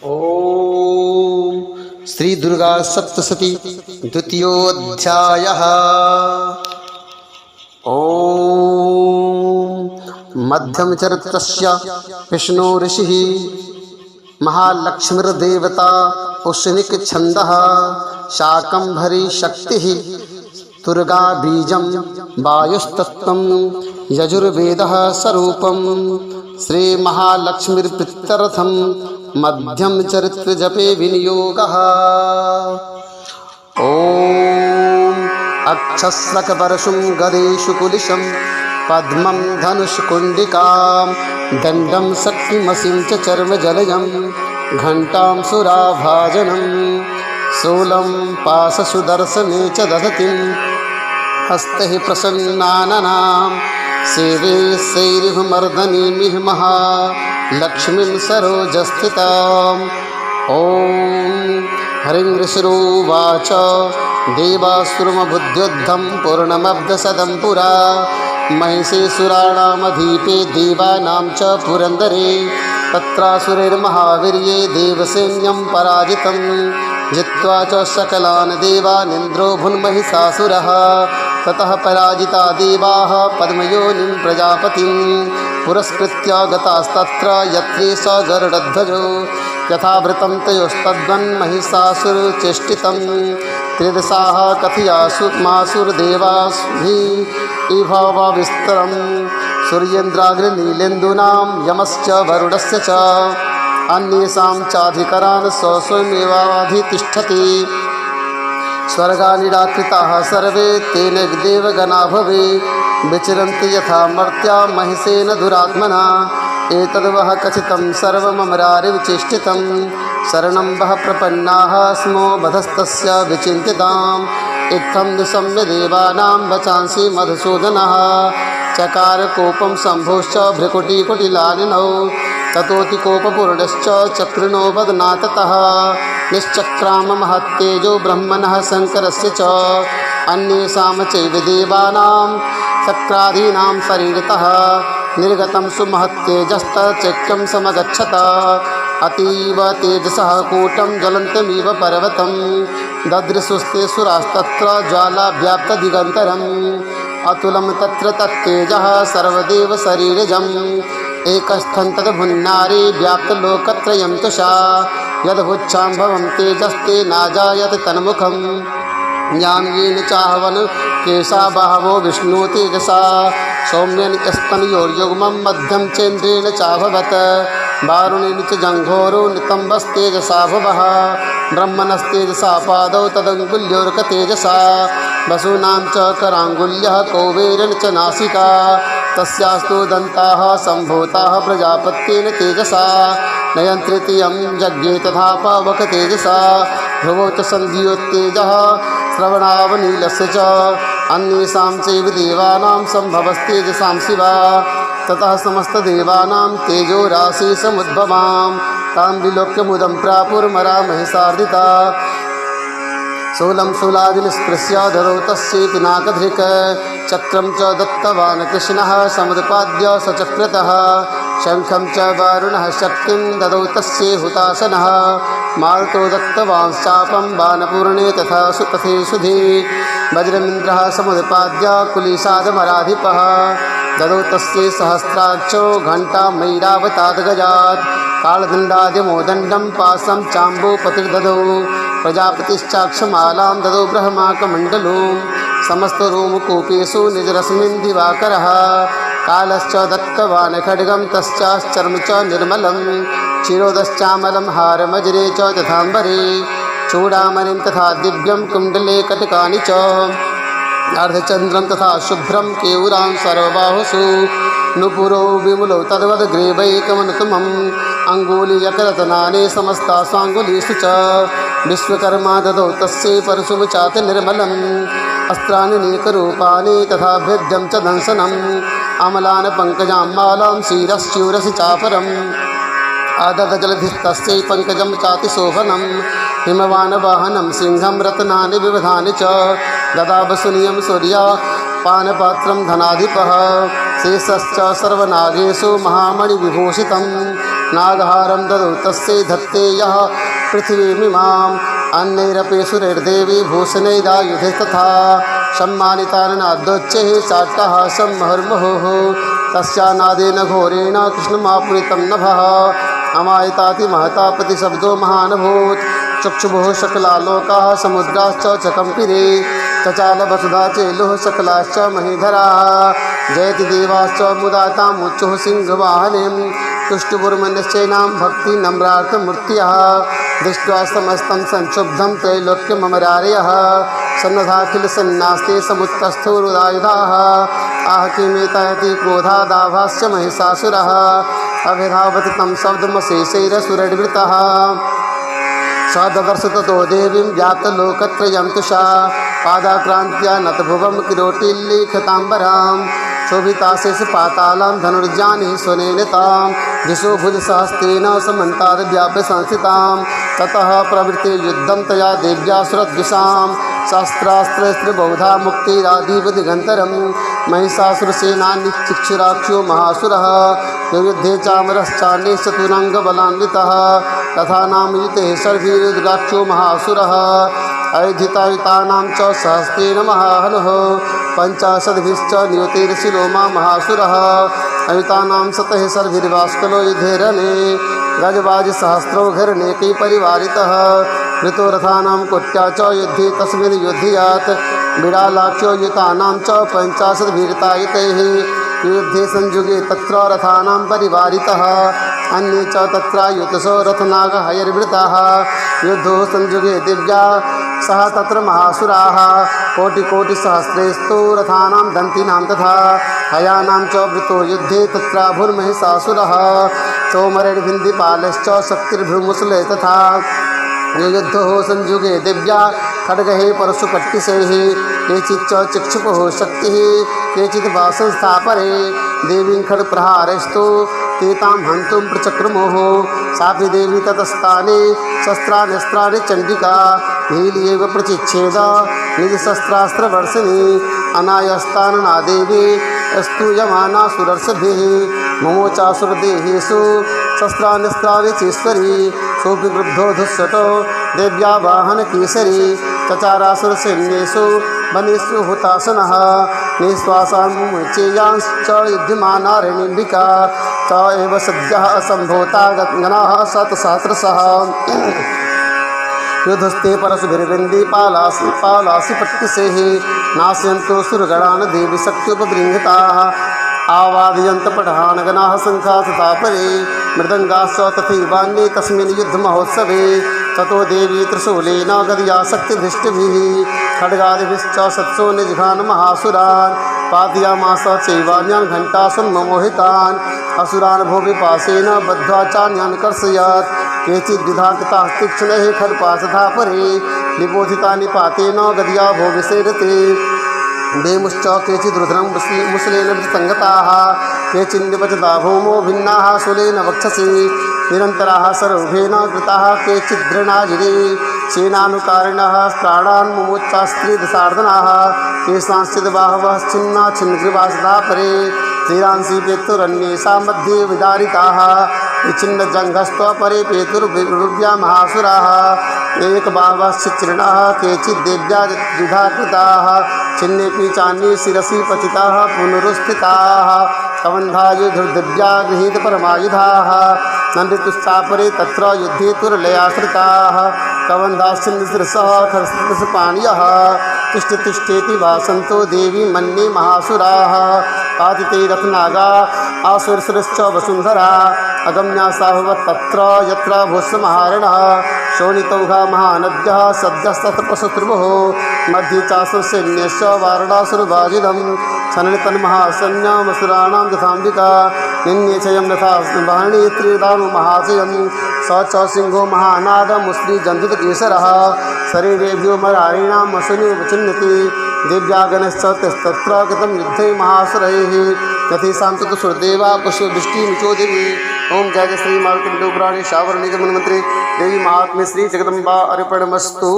ओम श्री दुर्गा सप्तशती द्वितीयोऽध्यायः। ओम मध्यमचरित्रस्य विष्णु ऋषिः महालक्ष्मीर्देवता उष्णिक छन्दः शाकंभरी शक्तिः दुर्गा बीजं वायुस्तत्त्वं यजुर्वेदः स्वरूपं श्री महालक्ष्मीर्प्रीत्यर्थं मध्यम चरित्र जपे विनियोगः। ओम अक्षस्रकवर्षुं गदेषु कुलिशं पद्मं धनुष्कुण्डिकां दण्डं शक्तिमसिं च चर्मजलजं घण्टां सुराभाजनं शूलं पाशसुदर्शने च दधतिं हस्तैः प्रसन्नाननां सेवे शैरिभमर्दनीमिह महालक्ष्मीं सरोजस्थिताम्। ॐ हरिं ऋषिरुवाच देवासुरमबुद्ध्युद्धं पूर्णमब्धशतं पुरा महिषेसुराणामधीपे देवानां च पुरन्दरे तत्रासुरैर्महावीर्ये देवसैन्यं पराजितं जित्वा च सकलान् देवानिन्द्रो भुन्महिषासुरः। ततः पराजिता देवाः पद्मयोनिं प्रजापतिं पुरस्कृत्य गतास्तत्र यत्रे स गरुडध्वजो यथावृतं तयोस्तद्वन्महिषासुरचेष्टितं त्रिदशाः कथयासुमासुरदेवाभिभावविस्तरं सूर्येन्द्राग्निनीलेन्दूनां यमश्च वरुणस्य च अन्येषां चाधिकरान् स्वयमेवाधितिष्ठति। स्वर्गानिराकृताः सर्वे तेन देवगणा भवे विचरन्ति यथा मर्त्या महिषेन दुरात्मना एतद्वः कथितं सर्वममरारिविचेष्टितं शरणं वः प्रपन्नाः स्मो वधस्तस्य विचिन्तिताम्। इत्थं निशम्य देवानां वचांसि मधुसूदनः चकार कोपं शम्भोश्च भ्रुकुटिकुटिलानिनौ ततोऽतिकोपपूर्णश्च चक्रिणो वदनाततः निश्चक्राम महत्तेजो ब्रह्मणः शङ्करस्य च अन्येषां चैव देवानां शक्रादीनां शरीरतः निर्गतं सुमहत्तेजस्तचैक्यं समगच्छत। अतीव तेजसः कूटं ज्वलन्तमिव पर्वतं ददृशुस्ते सुरास्तत्र ज्वालाव्याप्तदिगन्तरम् अतुलं तत्र तत्तेजः सर्वदेव शरीरजम् एकस्थं तद्भुन्नारे व्याप्तलोकत्रयं तुषा यद्भुच्छाम्भवं तेजस्ते नाजायत तन्मुखं यां येन चाहवन केशा बाहवो विष्णु तेजसा सौम्येन स्तनयोर्युग्मं मध्यं चेन्द्रेण चाभवत् वारुणेन च जङ्घोरो नितम्बस्तेजसा भवः ब्रह्मणस्तेजसा पादौ तदङ्गुल्योर्कतेजसा वसूनां च कराङ्गुल्यः कौबेरेण च नासिका तस्यास्तु दन्ताः सम्भूताः प्रजापत्येन तेजसा नयं तृतीयं यज्ञे तथा पावकतेजसा भ्रुवौ च सन्धियोत्तेजः श्रवणावनीलस्य च अन्येषां चैव देवानां सम्भवस्तेजसां शिवा। ततः समस्तदेवानां तेजो राशि समुद्भवां तां विलोक्य मुदं प्रापुर्मरा महिषार्दिता शूलं शूलादिनिष्पृश्य ददौ तस्यै पिनाकधृक् चक्रं च दत्तवान् कृष्णः समुत्पाद्य सचक्रतः शङ्खं च वारुणः शक्तिं ददौ तस्यै हुताशनः मारुतो दत्तवांश्चापं बाणपूर्णे तथा सुतथे सुधे वज्रमिन्द्रः समुत्पाद्य कुलिशादमराधिपः ददौ तस्यै सहस्राक्षो घण्टामैरावताद्गजात् कालदण्डाद्यमोदण्डं पाशं चाम्बूपतिर्ददौ प्रजापतिश्चाक्षमालां ददौ ब्रह्माकमण्डलूं समस्तरोमकूपेषु निजरश्मिन् दिवाकरः कालश्च दत्तवान् खड्गं तश्चाश्चर्म च निर्मलं क्षीरोदश्चामलं हारमजरे च तथाम्बरे चूडामणिं तथा दिव्यं कुण्डले कटकानि च अर्धचन्द्रं तथा शुभ्रं केयूरां सर्वबाहुषु नुपुरो विमुलौ तद्वद्ग्रीवैकमनुतमम् अङ्गुलीयकरत्नानि समस्तास्वाङ्गुलीषु च विश्वकर्मा ददौ तस्यै परशुं चाति निर्मलम् अस्त्राणि अनेकरूपाणि तथा भेद्यं च दंशनम् अमलान् पङ्कजां मालां शिरश्चूरसि चापरम् आददजलधिस्तस्यै पङ्कजं चातिशोभनं हिमवानवाहनं सिंहं रत्नानि विविधानि च ददावसुनियं सूर्या पानपात्रं धनाधिपः शेषश्च सर्वनागेषु महामणिविभूषितं नागहारं ददौ तस्यै धत्ते यः पृथिवीमिमाम् अन्यैरपि सुरैर्देवी भूषणैरायुधे तथा सम्मानितारणाद्योच्चैः चाट्टः सम्मुहुर्मुहुः तस्यानादेन घोरेण कृष्णमापुरितं नभः अमायताति महता प्रतिशब्दो महानभूत् चक्षुभुः सकलालोकाः समुद्राश्च च कम्पिरे चचाल वसुधा चेलुः सकलाश्च महीधराः जयति देवाश्च मुदा तामुच्चुः सिंहवाहनीं तुष्टुपुर्मनश्चैनां भक्ति नम्रार्थमूर्तयः दृष्ट्वा समस्तं संक्षुब्धं त्रैलोक्यममरारयः सन्नधाखिल सन्नास्ते समुत्तस्थोरुदायुधाः आह किमेतायति क्रोधादाभास्य महिषासुरः अभिधावति तं शब्दमशेषैरसुरनिवृत्तः स ददर्श ततो देवीं जातलोकत्रयं तुषा पादाक्रान्त्या नतभुवं किरोटिल्लिखिताम्बरां शोभिताशेषपातालां धनुर्जानि स्वनेन तां दिशो भुजसहस्रेण समन्ताद्व्याप्य संस्थितां ततः प्रवृत्ते युद्धं तया देव्यासुरद्विषां शास्त्रास्त्रस्त्रिबहुधा मुक्तिरादीव दिगन्तरं महिषासुरसेनानिश्चिक्षुराक्षो महासुरः युद्धे चामरश्चान्यश्चतुरङ्गबलान्वितः तथा नामयुते सर्वैरुद्राक्षो महासुरः अयुधितायुतानां च सहस्रेण महाहनुः पञ्चाशद्भिश्च नियुतिर्शिलोमा महासुरः अयुतानां शतैः सर्वैर्वास्कलो युधेरणे गजबाजसहस्रौघर्नेकै परिवारितः ऋतुरथानां कोट्या च युद्धे तस्मिन् युध्ययात् बिडालाक्षो युतानां च पञ्चाशद्भिर्तायुतैः युद्धे संयुगे तत्र रथानां परिवारितः अन्ये च तत्रायुतसो रथनागहयर्वृताः युद्धो संयुगे दिव्या सह तत्र महासुराः कोटिकोटिसहस्रेस्तु रथानां दन्तीनां तथा हयानां च वृतो युद्धे तत्राभुर्महिषासुरः तोमरैर्भिन्दिपालश्च शक्तिर्भृमुसले तथा युद्धो संयुगे दिव्या खड्गैः परशुपट्टिशैः केचिच्च चिक्षुपुः शक्तिः केचित् वा संस्थापरे देवीं खड्गप्रहारैस्तु ते तां हन्तुं प्रचक्रमुः सापि देवी ततस्ताने शस्त्राण्यस्त्राणि चण्डिका नील्येव प्रचिच्छेद निजशस्त्रास्त्रवर्षिणी अनायस्तानना देवी स्तूयमाना सुरर्षभिः ममोचासुरदेहेषु शस्त्राण्यस्त्राणि चेश्वरी सोऽपि क्रुद्धो धुस्सतो देव्या वाहनकेसरी चचारासुरसैन्येषु वनेषु हुतासनः निःश्वासान्मुच्चेयांश्च युध्यमानारण्यम्बिका स एव सद्यः असम्भूता गणाः शतसहस्रशः युद्धस्ते परशुभिर्विन्दिपालासि पट्टिशैः नाशयन्तो सुरगणान् देवी शक्त्युपबृंहिताः आवादयन्त पठान् गणाः शङ्खाः तथा परे मृदङ्गाश्च तथैवान्ये तस्मिन् युद्धमहोत्सवे ततो देवी त्रिशूलेन गदया शक्तिभिष्टिभिः खड्गादिभिश्च शत्सो निजघान् महासुरान् पातयामास चैवान्यान् घण्टासुन्ममोहितान् असुरान् भोविपाशेन बद्ध्वा चान्यान् कर्षयत् केचिद्विधा कृताः तीक्ष्णैः खड्पाशथा परे निबोधितानि पातेन गदया भोविसेरते देमुश्च केचिद्रुद्रं मुसलेन संगताः केचिन्निपतिता भूमो भिन्नाः शूलेन वक्षसि निरन्तराः सर्वभेन कृताः केचिद्दृढाजिरे सेनानुकारिणः प्राणान् मुमुच्चास्त्रिदशार्दनाः केषांश्चित् बाहवः छिन्ना छिन्नग्रीवासदा परे श्रीरांसि पेतुरन्येषां मध्ये विदारिताः विच्छिन्नजङ्घस्त्वपरे पेतुर्विरुव्या महासुराः एकबाहवश्चित्रिणाः केचिद्देव्या द्विधा कृताः छिन्नेऽपि चान्ये शिरसि पतिताः पुनरुत्थिताः कबन्धायुधुर्दिव्या गृहीतपरमायुधाः नन्दितुश्चापरे तत्र युद्धे तुरलयाश्रिताः कबन्धाश्चिन्नशिरसः खरस्पाणयः तिष्ठतिष्ठेति वासन्तो देवी मन्ये महासुराः पातिते रथनागा आसुरसुरश्च वसुन्धरा अगम्या साहुवत् तत्र यत्र भूषमहारणः शोणितौघा महानद्यः सद्यस्ततपशत्रुभुः मध्ये चासुरसैन्यश्च वारणासुरवाजिदं सनलितन्महासैन्यमसुराणां तथाम्बिका निन्ये चयं यथा वाहिनी त्रिदानु महाचयं स च सिंहो महानादमुस्लिजन्धुतकेसरः शरीरेभ्यो मरारीणां मसूनिमुपचिन्यति दिव्यागणश्च तत्र कृतं युद्धे महासुरैः यथेषां तु सुरदेवा पुष्पवृष्टिमुचो देवी। ओम जय जय श्री मारुति पुराणे शावरणी मनमंत्री देवी महात्म्य श्री जगदम्बा अर्पणमस्तु।